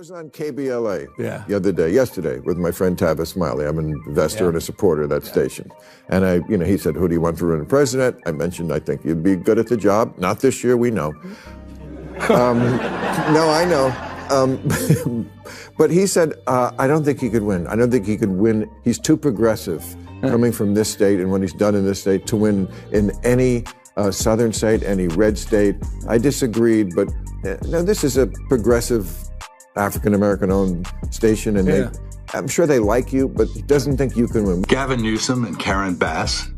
was on KBLA yesterday with my friend Tavis Smiley. I'm an investor and a supporter of that station. And he said, who do you want to run president? I mentioned, I think you'd be good at the job. Not this year, we know. No, I know. But he said, I don't think he could win. I don't think he could win. He's too progressive coming from this state and what he's done in this state to win in any southern state, any red state. I disagreed, but no, this is a progressive African-American owned station, and I'm sure they like you, but he doesn't think you can win. Gavin Newsom and Karen Bass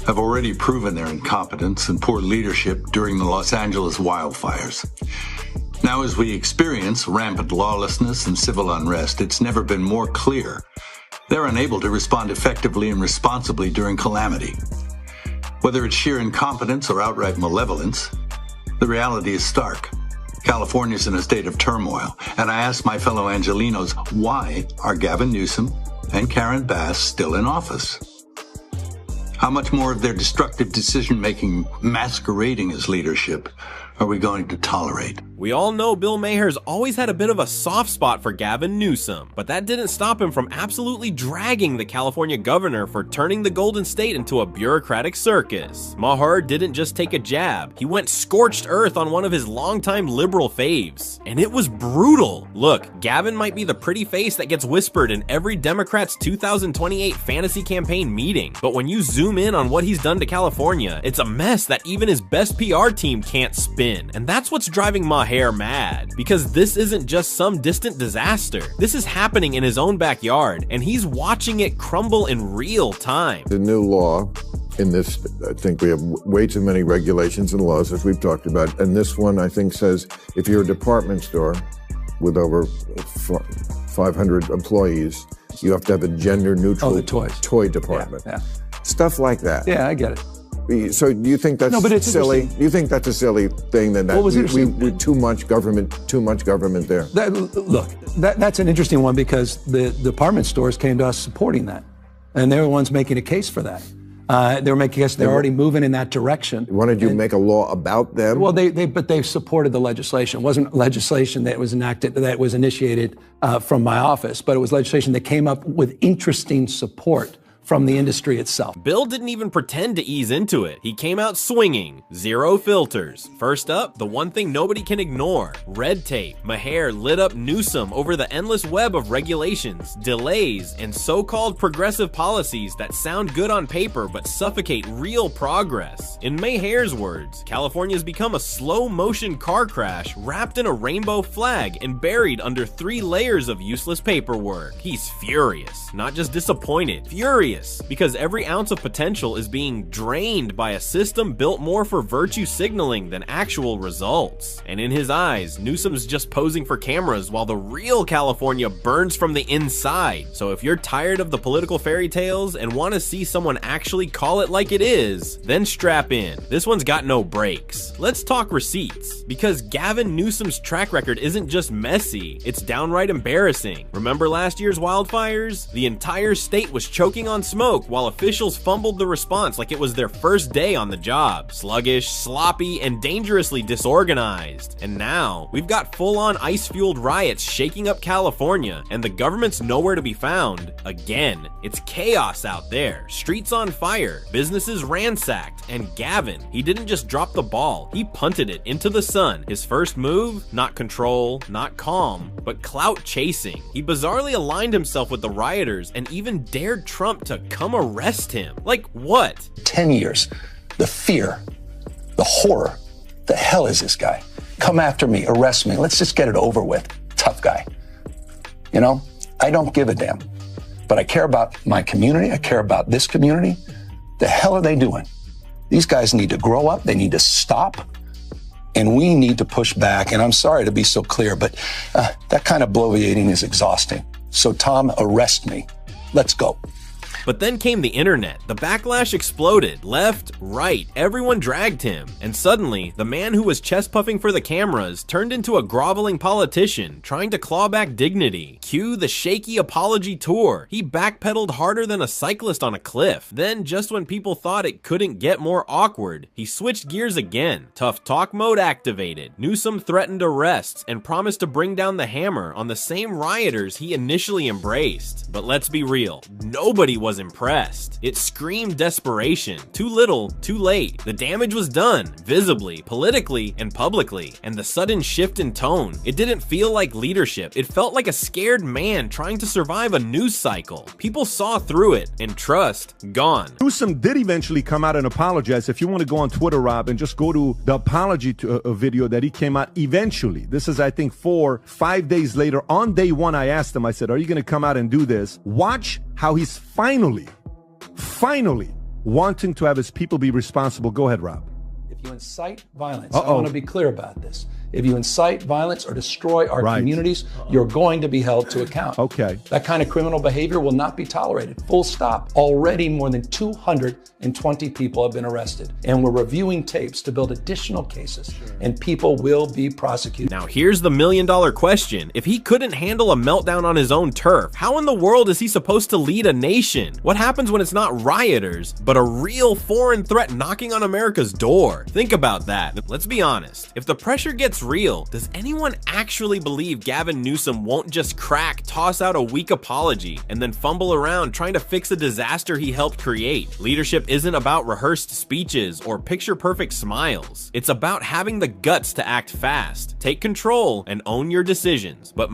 have already proven their incompetence and poor leadership during the Los Angeles wildfires. Now, as we experience rampant lawlessness and civil unrest, it's never been more clear they're unable to respond effectively and responsibly during calamity. Whether it's sheer incompetence or outright malevolence, the reality is stark. California's in a state of turmoil, and I ask my fellow Angelenos, why are Gavin Newsom and Karen Bass still in office? How much more of their destructive decision-making masquerading as leadership are we going to tolerate? We all know Bill Maher's always had a bit of a soft spot for Gavin Newsom, but that didn't stop him from absolutely dragging the California governor for turning the Golden State into a bureaucratic circus. Maher didn't just take a jab, he went scorched earth on one of his longtime liberal faves. And it was brutal. Look, Gavin might be the pretty face that gets whispered in every Democrat's 2028 fantasy campaign meeting, but when you zoom in on what he's done to California, it's a mess that even his best PR team can't spin. And that's what's driving Maher mad, because this isn't just some distant disaster. This is happening in his own backyard, and he's watching it crumble in real time. The new law in this, I think we have way too many regulations and laws, as we've talked about, and this one, I think, says if you're a department store with over 500 employees, you have to have a gender-neutral toy department. Stuff like that. Yeah, I get it. So do you think that's silly? Do you think that's a silly thing that we too much government there? That's an interesting one, because the department stores came to us supporting that, and they were the ones making a case for that. They were making a case they're already moving in that direction. Wanted you to make a law about them? Well, but they supported the legislation. It wasn't legislation that was enacted, that was initiated from my office, but it was legislation that came up with interesting support from the industry itself. Bill didn't even pretend to ease into it. He came out swinging, zero filters. First up, the one thing nobody can ignore, red tape. Maher lit up Newsom over the endless web of regulations, delays, and so-called progressive policies that sound good on paper but suffocate real progress. In Maher's words, California's become a slow-motion car crash wrapped in a rainbow flag and buried under 3 layers of useless paperwork. He's furious, not just disappointed, furious. Because every ounce of potential is being drained by a system built more for virtue signaling than actual results. And in his eyes, Newsom's just posing for cameras while the real California burns from the inside. So if you're tired of the political fairy tales and want to see someone actually call it like it is, then strap in. This one's got no breaks. Let's talk receipts. Because Gavin Newsom's track record isn't just messy, it's downright embarrassing. Remember last year's wildfires? The entire state was choking on smoke while officials fumbled the response like it was their first day on the job. Sluggish, sloppy, and dangerously disorganized. And now, we've got full-on ice-fueled riots shaking up California, and the government's nowhere to be found. Again, it's chaos out there. Streets on fire, businesses ransacked, and Gavin, he didn't just drop the ball, he punted it into the sun. His first move, not control, not calm, but clout chasing. He bizarrely aligned himself with the rioters and even dared Trump to come arrest him. Like what? 10 years. The fear, the horror. The hell is this guy? Come after me, arrest me. Let's just get it over with. Tough guy. You know, I don't give a damn. But I care about my community. I care about this community. The hell are they doing? These guys need to grow up. They need to stop. And we need to push back. And I'm sorry to be so clear, but that kind of bloviating is exhausting. So Tom, arrest me. Let's go. But then came the internet. The backlash exploded. Left, right, everyone dragged him. And suddenly, the man who was chest puffing for the cameras turned into a groveling politician trying to claw back dignity. Cue the shaky apology tour. He backpedaled harder than a cyclist on a cliff. Then, just when people thought it couldn't get more awkward, he switched gears again. Tough talk mode activated. Newsom threatened arrests and promised to bring down the hammer on the same rioters he initially embraced. But let's be real, nobody was impressed. It screamed desperation. Too little, too late. The damage was done, visibly, politically, and publicly. And the sudden shift in tone, it didn't feel like leadership. It felt like a scared man trying to survive a news cycle. People saw through it, and trust, gone. Newsom did eventually come out and apologize. If you want to go on Twitter, Rob, and just go to the apology video that he came out eventually. This is, I think, 4-5 days later. On day one, I asked him, I said, are you going to come out and do this? Watch how he's finally wanting to have his people be responsible. Go ahead, Rob. If you incite violence, I want to be clear about this. If you incite violence or destroy our communities, you're going to be held to account. Okay. That kind of criminal behavior will not be tolerated. Full stop. Already more than 220 people have been arrested. And we're reviewing tapes to build additional cases. And people will be prosecuted. Now here's the million-dollar question. If he couldn't handle a meltdown on his own turf, how in the world is he supposed to lead a nation? What happens when it's not rioters, but a real foreign threat knocking on America's door? Think about that. Let's be honest. If the pressure gets real, does anyone actually believe Gavin Newsom won't just crack, toss out a weak apology, and then fumble around trying to fix a disaster he helped create? Leadership isn't about rehearsed speeches or picture-perfect smiles. It's about having the guts to act fast, take control, and own your decisions. But